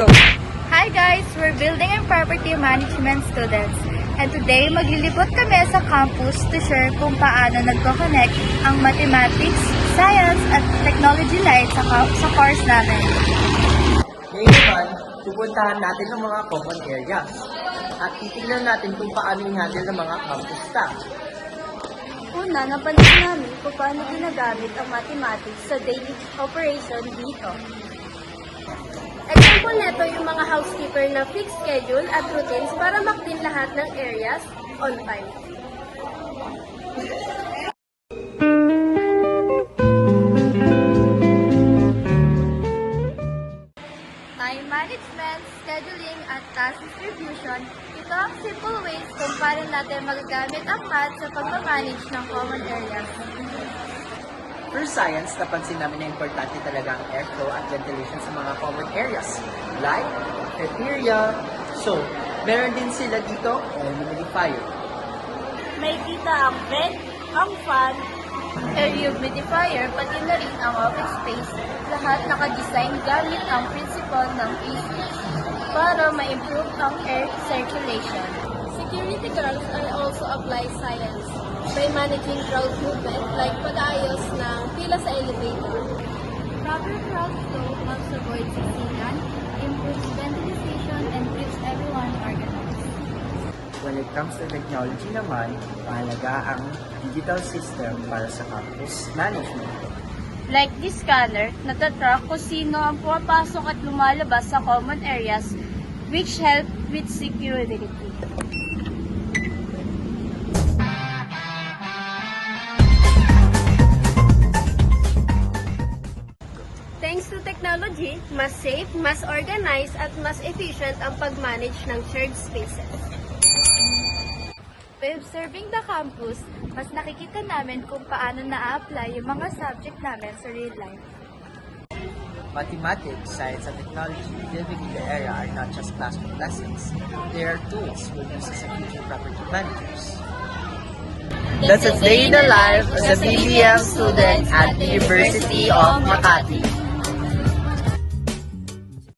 Hi guys! We're Building and Property Management students. And today, maglilibot kami sa campus to share kung paano nagko-connect ang mathematics, science, at technology light sa course namin. Ngayon naman, pupuntahan natin ang mga common areas at titignan natin kung paano i-handle ng mga campus staff. Una, napansin namin kung paano ginagamit ang mathematics sa daily operation dito. Example neto yung mga housekeeper na fixed schedule at routines para maktin lahat ng areas on time. Time management, scheduling, at task distribution, ito ang simple ways kung paano natin magagamit ang math sa pagmamanage ng common areas. For science, napansin namin na importante talaga ang airflow at ventilation sa mga common areas, like cafeteria. So, meron din sila dito ang humidifier. May kita ang vent, ang fan, Air humidifier, pati na rin ang office space. Lahat nakadesign gamit ang principle ng physics para ma-improve ang air circulation. security guards are also apply science by managing crowd movement like pag-aayos ng pila sa elevator. Proper crowd flow helps avoid siksikan, improves ventilation, and keeps everyone organized. When it comes to technology naman, mahalaga ang digital system para sa campus management. Like this scanner, natatrack kung sino ang pumapasok at lumalabas sa common areas, which help with security. Thanks to technology, mas safe, mas organized, at mas efficient ang pag-manage ng shared spaces. By observing the campus, mas nakikita namin kung paano na-apply yung mga subject namin sa real life. Mathematics, science, and technology living in the area are not just classroom lessons. They are tools we'll use as a future property managers. That's a day in the life as a BBM student at the University of Makati.